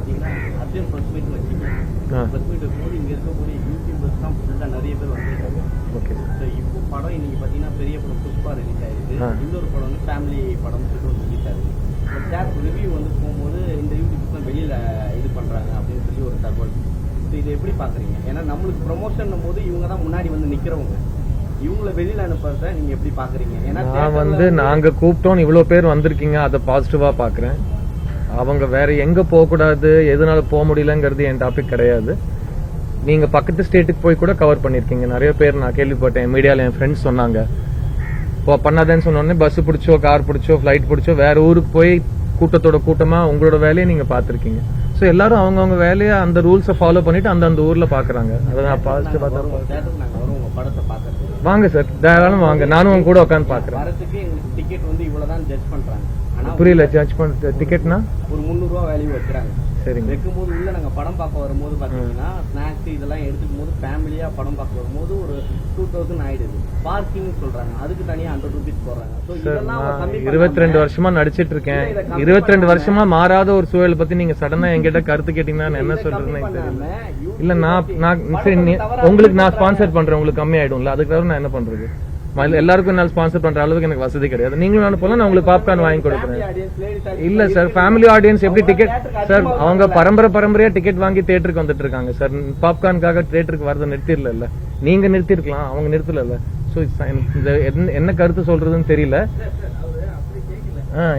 பாத்தீங்கன்னா Arjun press meet வச்சுக்கோங்க. Press meet இருக்கும்போது இங்க இருக்கக்கூடிய யூடியூபர்ஸ் தான் ஃபுல்லா நிறைய பேர் வந்துருக்காங்க. ஓகே. ஸோ இப்போ படம் இன்னைக்கு பாத்தீங்கன்னா பெரிய படம் புஷ்பா ரிலீஸ் ஆயிருக்கு. இன்னொரு படம் வந்து ஃபேமிலி படம் சொல்லிட்டு ரிலீஸ் ஆயிருக்கு. டேப் ரிவ்யூ வந்து போகும்போது இந்த யூடியூப்ஸ் வெளியில இது பண்றாங்க அப்படின்னு சொல்லி ஒரு தகவல். ஸோ இதை எப்படி பாக்குறீங்க? ஏன்னா நம்மளுக்கு ப்ரொமோஷன் போது இவங்க தான் முன்னாடி வந்து நிக்கிறவங்க. இவங்களை வெளியில அனுப்புறத நீங்க எப்படி பாக்குறீங்க? ஏன்னா நான் வந்து நாங்க கூப்பிட்டோம் இவ்வளவு பேர் வந்திருக்கீங்க, அதை பாசிட்டிவா பாக்குறேன். அவங்க வேற எங்க போக கூடாது, எதனால போக முடியலங்கிறது என் டாபிக் கிடையாது. நீங்க பக்கத்து ஸ்டேட்டுக்கு போய் கூட கவர் பண்ணிருக்கீங்க. நிறைய பேர் நான் கேள்விப்பட்டேன், மீடியால என் ஃப்ரெண்ட்ஸ் சொன்னாங்க. இப்போ பண்ணாதேன்னு சொன்னோடனே பஸ் பிடிச்சோ, கார் பிடிச்சோ, ஃபிளைட் பிடிச்சோ வேற ஊருக்கு போய் கூட்டத்தோட கூட்டமா உங்களோட வேலையை நீங்க பாத்திருக்கீங்க. ஸோ எல்லாரும் அவங்கவுங்க வேலையை அந்த ரூல்ஸை ஃபாலோ பண்ணிட்டு அந்தந்த ஊர்ல பாக்குறாங்க. அதை நான் பாசிட்டிவா வாங்க சார், தாராளம் வாங்க, நானும் உங்க கூட உட்காந்து பாக்குறேன். டிக்கெட் வந்து இவ்வளவுதான் ஜட்ஜ் பண்றாங்க. புரியல, ஜட்ஜ் பண்ற டிக்கெட்னா ஒரு 300 ரூபாய் வேல்யூ வைக்கிறாங்க. சரிங்க. வைக்கும்போது உள்ள நாங்க படம் பார்க்க வரும்போது பாத்தீங்கன்னா ஸ்நாக்ஸ் இதெல்லாம் எடுத்துக்கும் போது ஃபேமிலியா படம் பார்க்க வரும்போது ஒரு 2000 ஆயிடுது. பார்க்கிங் சொல்றாங்க, அதுக்கு தனியா 100 ரூபீஸ் போடுறாங்க. 22 வருஷமா நடிச்சிட்டு இருக்கேன். 22 வருஷமா மாறாத ஒரு சூழல் பத்தி நீங்க சடனா என்கிட்ட கருத்து கேட்டீங்கன்னா என்ன சொல்றதுன்னு தெரியல. இல்ல நான் உங்களுக்கு நான் ஸ்பான்சர் பண்றேன், உங்களுக்கு கம்மி ஆயிடும்ல, அதுக்கு தவிர நான் என்ன பண்றது? எல்லாருக்கும் என்னால ஸ்பான்சர் பண்ற அளவுக்கு எனக்கு வசதி கிடையாது. நீங்களும் அனுப்பலாம், நான் உங்களுக்கு பாப்கார்ன் வாங்கி கொடுக்குறேன். இல்ல சார், ஃபேமிலி ஆடியன்ஸ் எப்படி டிக்கெட் சார், அவங்க பரம்பரையா டிக்கெட் வாங்கி தியேட்டருக்கு வந்துட்டு இருக்காங்க சார். பாப்கார்னுக்காக தியேட்டருக்கு வரதை நிறுத்திடல, நீங்க நிறுத்திருக்கலாம், அவங்க நிறுத்தல. சோ என்ன கருத்து சொல்றதுன்னு தெரியல.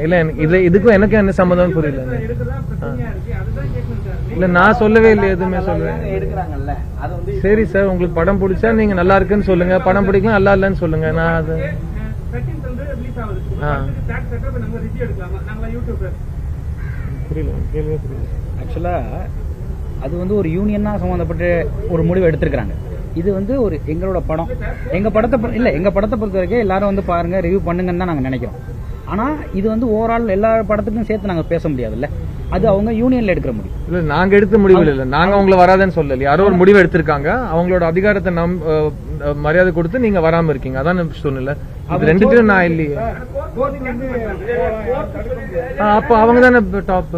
இல்ல இதுக்கும் எனக்கு என்ன சம்பந்தம் புரியல. இல்ல நான் சொல்லவே இல்லை, எதுவுமே சொல்லுவேன். சரி சார், உங்களுக்கு படம் பிடிச்சா நீங்க நல்லா இருக்குன்னு சொல்லுங்க, படம் பிடிக்கலாம் நல்லா இல்லன்னு சொல்லுங்க. நான் அது புரியல. ஆக்சுவலா அது வந்து ஒரு யூனியனா சம்பந்தப்பட்ட ஒரு முடிவு எடுத்திருக்காங்க. இது வந்து ஒரு எங்களோட படம், எங்க படத்தை பொறுத்த வரைக்கும் எல்லாரும் வந்து பாருங்க, ரிவ்யூ பண்ணுங்கன்னு தான் நாங்க நினைக்கிறோம். ஆனா இது வந்து ஓவரால் எல்லா படத்துக்கும் சேர்த்து நாங்க பேச முடியாதுல்ல, அது அவங்க யூனியன்ல எடுக்கிற முடிவு. இல்ல நாங்க எடுத்த முடிவு இல்ல, நாங்க அவங்கள வராதுன்னு சொல்லல, யாரோ ஒரு முடிவு எடுத்திருக்காங்க. அவங்களோட அதிகாரத்தை மரியாதை கொடுத்து நீங்க வராம இருக்கீங்க, அதான் சொன்னல. அது ரெண்டுத்தையும் நான் இல்லையே. அப்ப அவங்க தானே டாப்.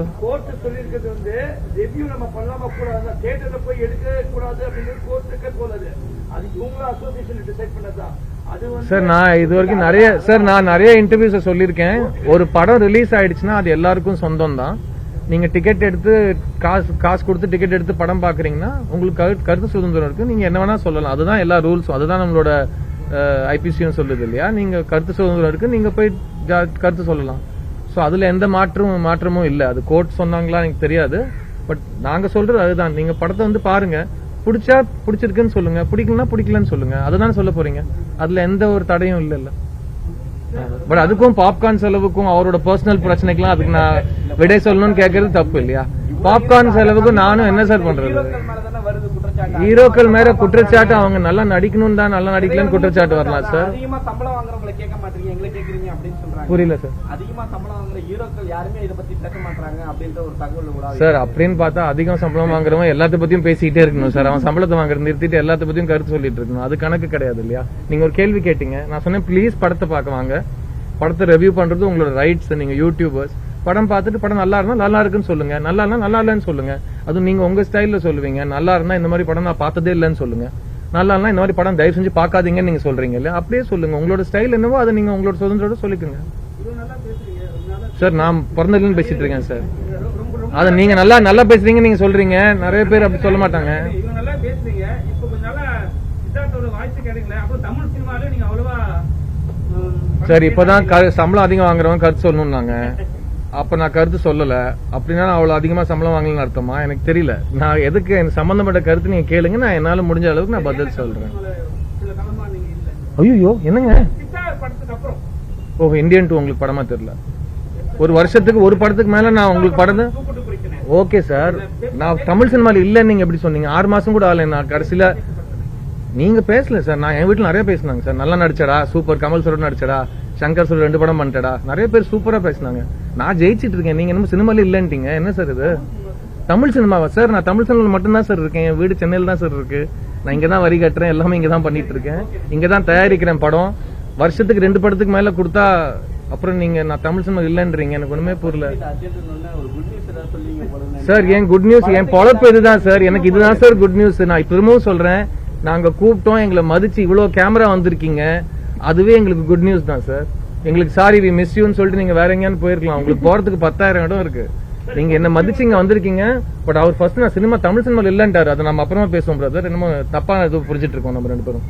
சார் நான் இது வரைக்கும் நிறைய இன்டர்வியூஸ் சொல்லியிருக்கேன். ஒரு படம் ரிலீஸ் ஆயிடுச்சுன்னா அது எல்லாருக்கும் சொந்தம் தான். நீங்க டிக்கெட் எடுத்து காசு கொடுத்து டிக்கெட் எடுத்து படம் பாக்குறீங்கன்னா உங்களுக்கு கருத்து சுதந்திரம் இருக்கு, நீங்க என்ன வேணா சொல்லலாம். அதுதான் எல்லா ரூல்ஸும், அதுதான் நம்மளோட ஐபிசியும் சொல்லுது இல்லையா. நீங்க கருத்து சுதந்திரம் இருக்கு, நீங்க போய் கருத்து சொல்லலாம். சோ அதுல எந்த மாற்றமும் இல்ல. அது கோர்ட் சொன்னாங்களா எனக்கு தெரியாது, பட் நாங்க சொல்றது அதுதான். நீங்க படத்தை வந்து பாருங்க, பிடிச்சா பிடிச்சிருக்குன்னு சொல்லுங்க, பிடிக்கலன்னா பிடிக்கலன்னு சொல்லுங்க, அதுதான் சொல்ல போறீங்க. அதுல எந்த ஒரு தடையும் இல்ல. பட் அதுக்கும் பாப்கார்ன் செலவுக்கும் அவரோட பர்சனல் பிரச்சனைக்கெல்லாம் அதுக்கு நான் விடை சொல்லணும்னு கேட்கறது தப்பு இல்லையா. பாப்கார்ன் செலவுக்கு நானும் என்ன சார் பண்றது? ஹீரோக்கள் மேல குற்றச்சாட்டு அவங்க நல்லா நடிக்கணும் தான், நல்லா நடிக்கலன்னு குற்றச்சாட்டு வரலாம் சார். புரியல சார். சார் அப்படின்னு பார்த்தா அதிகம் சம்பளம் வாங்குறவன் எல்லாத்த பத்தியும் பேசிக்கிட்டே இருக்கணும் சார். அவன் சம்பளத்தை வாங்குறது நிறுத்திட்டு எல்லாத்த பத்தியும் கருத்து சொல்லிட்டு இருக்கணும், அது கணக்கு கிடையாது இல்லையா. நீங்க ஒரு கேள்வி கேட்டீங்க, நான் சொன்னேன் ப்ளீஸ் படத்தை பார்க்க வாங்க, படத்தை ரிவ்யூ பண்றது உங்களோட ரைட்ஸ். நீங்க யூடியூபர்ஸ் படம் பார்த்துட்டு படம் நல்லா இருந்தா நல்லா இருக்குன்னு சொல்லுங்க, நல்லா இருந்தா நல்லா இல்லன்னு சொல்லுங்க. அதுவும் நீங்க உங்க ஸ்டைல்ல சொல்லுவீங்க. நல்லா இருந்தா இந்த மாதிரி படம் நான் பார்த்ததே இல்லைன்னு சொல்லுங்க, நல்லா இருந்தா இந்த மாதிரி படம் தயவு செஞ்சு பார்க்காதீங்கன்னு நீங்க சொல்றீங்க இல்லையா. அப்படியே சொல்லுங்க, உங்களோட ஸ்டைல் என்னவோ அதை நீங்க உங்களோட சுதந்திரோட சொல்லிக்கோங்க சார். நான் பிறந்ததுன்னு பேசிட்டு இருக்கேன் சார். அதை நீங்க நல்லா பேசுறீங்க, நீங்க சொல்றீங்க. நிறைய பேர் அப்படி சொல்ல மாட்டாங்க சார். இப்பதான் சம்பளம் அதிகம் வாங்குறவங்க கருத்து சொல்லணும்னாங்க, அப்ப நான் கருத்து சொல்லல. அப்படின்னா நான் அவ்வளவு அதிகமா சம்பளம் வாங்கலன்னு அர்த்தமா? எனக்கு தெரியல. நான் எதுக்கு எனக்கு சம்பந்தப்பட்ட கருத்து நீங்க கேளுங்க, நான் என்னால முடிஞ்ச அளவுக்கு நான் பதில் சொல்றேன். ஐயோ என்னங்க, ஓ இந்தியன் 2 உங்களுக்கு படமா தெரியல? ஒரு வருஷத்துக்கு ஒரு படத்துக்கு மேல நான் உங்களுக்கு படம். ஓகே சார், நான் தமிழ் சினிமால இல்லன்னு நீங்க எப்படி சொன்னீங்க? 6 மாசம் கூட ஆகல. நான் கடைசியில நீங்க பேசல சார். நான் என் வீட்டுல நிறைய பேசினாங்க சார். நல்லா நடிச்சடா, சூப்பர், கமல் சார் நடிச்சடா, சங்கர் சார் 2 படம் பண்ணிட்டடா, நிறைய பேர் சூப்பரா பேசினாங்க. நான் ஜெயிச்சிட்டு இருக்கேன், நீங்க என்ன சினிமால இல்லன்ட்டீங்க? என்ன சார் இது தமிழ் சினிமாவா சார்? நான் தமிழ் சினிமால மட்டும்தான் சார் இருக்கேன். என் வீடு சென்னையில தான் சார் இருக்கு. நான் இங்கதான் வரி கட்டுறேன், எல்லாமே இங்கதான் பண்ணிட்டு இருக்கேன், இங்கதான் தயாரிக்கிறேன் படம். வருஷத்துக்கு 2 படத்துக்கு மேல கொடுத்தா அப்புறம் நீங்க நான் தமிழ் சினிமா இல்லன்றீங்க, எனக்கு ஒண்ணுமே புரியல. ஏதாவது சொல்லுவீங்க போல. சார் என் குட் நியூஸ், என் பொழப்பு இதுதான் சார். எனக்கு இதுதான் சார் குட் நியூஸ். நான் திரும்பவும் சொல்றேன், நாங்க கூப்பிட்டோம், எங்களை மதிச்சு இவ்வளவு கேமரா வந்திருக்கீங்க, அதுவே எங்களுக்கு குட் நியூஸ் தான் சார். எங்களுக்கு சாரி வி மிஸ் யூன்னு சொல்லிட்டு நீங்க வேற எங்கேயானு போயிருக்கலாம். உங்களுக்கு போறதுக்கு 10,000 இடம் இருக்கு. நீங்க என்ன மதிச்சு இங்க வந்திருக்கீங்க. பட் அவர் ஃபர்ஸ்ட் நான் சினிமா தமிழ் சினிமால இல்லன்ட்டாரு. அதை நம்ம அப்புறமா பேசுவோம் பிரதர். என்னமோ தப்பா இது புரிஞ்சிட்டு இருக்கோம் நம்ம 2 பேரும்.